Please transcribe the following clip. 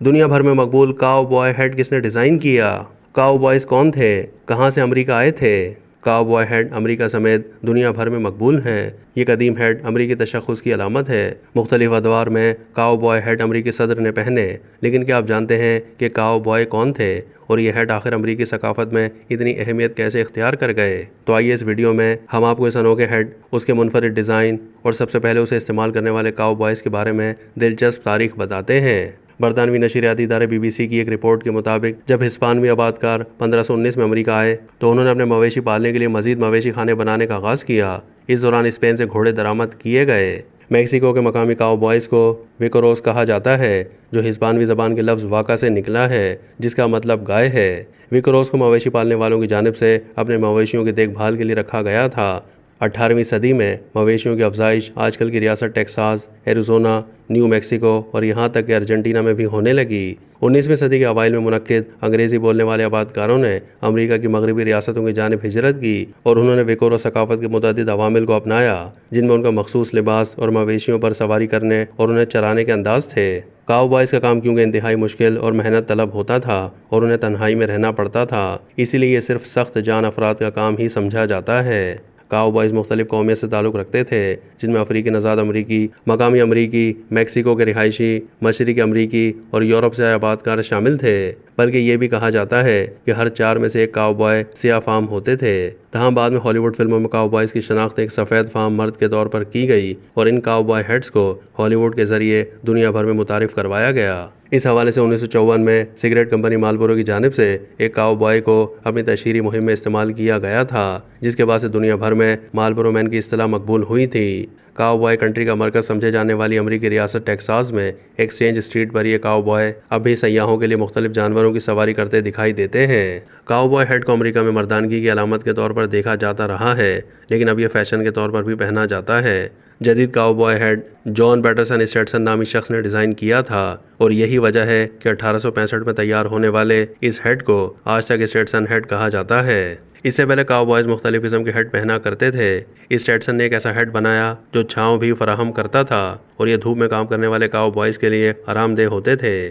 دنیا بھر میں مقبول کاؤ بوائے ہیڈ کس نے ڈیزائن کیا؟ کاؤ بوائز کون تھے؟ کہاں سے امریکہ آئے تھے؟ کاؤ بوائے ہیڈ امریکہ سمیت دنیا بھر میں مقبول ہیں۔ یہ قدیم ہیڈ امریکی تشخص کی علامت ہے۔ مختلف ادوار میں کاؤ بوائے ہیڈ امریکی صدر نے پہنے، لیکن کیا آپ جانتے ہیں کہ کاؤ بوائے کون تھے اور یہ ہیڈ آخر امریکی ثقافت میں اتنی اہمیت کیسے اختیار کر گئے؟ تو آئیے اس ویڈیو میں ہم آپ کو اس انوکھے ہیڈ، اس کے منفرد ڈیزائن اور سب سے پہلے اسے استعمال کرنے والے کاؤ بوائز کے بارے میں دلچسپ تاریخ بتاتے ہیں۔ برطانوی نشریاتی ادارے BBC کی ایک رپورٹ کے مطابق جب ہسپانوی آباد کار 1519 میں امریکہ آئے تو انہوں نے اپنے مویشی پالنے کے لیے مزید مویشی خانے بنانے کا آغاز کیا۔ اس دوران اسپین سے گھوڑے درآمد کیے گئے۔ میکسیکو کے مقامی کاؤ بوائز کو ویکوروس کہا جاتا ہے، جو ہسپانوی زبان کے لفظ واکا سے نکلا ہے، جس کا مطلب گائے ہے۔ ویکوروس کو مویشی پالنے والوں کی جانب سے اپنے مویشیوں کی دیکھ بھال کے لیے رکھا گیا تھا۔ 18ویں صدی میں مویشیوں کی افزائش آج کل کی ریاست ٹیکساس، ایریزونا، نیو میکسیکو اور یہاں تک کہ ارجنٹینا میں بھی ہونے لگی۔ 19ویں صدی کے اوائل میں منعقد انگریزی بولنے والے آبادکاروں نے امریکہ کی مغربی ریاستوں کی جانب ہجرت کی اور انہوں نے ویکورو ثقافت کے متعدد عوامل کو اپنایا، جن میں ان کا مخصوص لباس اور مویشیوں پر سواری کرنے اور انہیں چرانے کے انداز تھے۔ کاؤ بوائز کا کام کیونکہ انتہائی مشکل اور محنت طلب ہوتا تھا اور انہیں تنہائی میں رہنا پڑتا تھا، اسی لیے یہ صرف سخت جان افراد کا کام ہی سمجھا جاتا ہے۔ کاؤ بوائز مختلف قومیت سے تعلق رکھتے تھے، جن میں افریقی نژاد امریکی، مقامی امریکی، میکسیکو کے رہائشی، مشرقی امریکی اور یورپ سے آئے آبادکار شامل تھے۔ بلکہ یہ بھی کہا جاتا ہے کہ ہر 4 میں سے ایک کاؤ بوائے سیاہ فام ہوتے تھے۔ تاہم بعد میں ہالی ووڈ فلموں میں کاؤ بوائز کی شناخت ایک سفید فام مرد کے طور پر کی گئی اور ان کاؤ بوائے ہیڈز کو ہالی ووڈ کے ذریعے دنیا بھر میں متعارف کروایا گیا۔ اس حوالے سے 1954 میں سگریٹ کمپنی مارلبورو کی جانب سے ایک کاؤ بوائے کو اپنی تشہیری مہم میں استعمال کیا گیا تھا، جس کے بعد سے دنیا بھر میں مارلبورو مین کی اصطلاح مقبول ہوئی تھی۔ کاؤ بوائے کنٹری کا مرکز سمجھے جانے والی امریکی ریاست ٹیکساس میں ایکسچینج اسٹریٹ پر یہ کاؤ بوائے اب بھی سیاحوں کے لیے مختلف جانوروں کی سواری کرتے دکھائی دیتے ہیں۔ کاؤ بوائے ہیڈ کو امریکہ میں مردانگی کی علامت کے طور پر دیکھا جاتا رہا ہے، لیکن اب یہ فیشن کے طور پر بھی پہنا جاتا ہے۔ جدید کاؤ بوائے ہیڈ جان پیٹرسن اسٹیٹسن نامی شخص نے ڈیزائن کیا تھا اور یہی وجہ ہے کہ 1865 میں تیار ہونے والے اس ہیڈ کو آج تک اسٹیٹسن ہیڈ کہا جاتا ہے۔ اس سے پہلے کاؤ بوائز مختلف قسم کے ہیڈ پہنا کرتے تھے۔ اسٹیٹسن نے ایک ایسا ہیڈ بنایا جو چھاؤں بھی فراہم کرتا تھا اور یہ دھوپ میں کام کرنے والے کاؤ بوائز کے لیے آرام دہ ہوتے تھے۔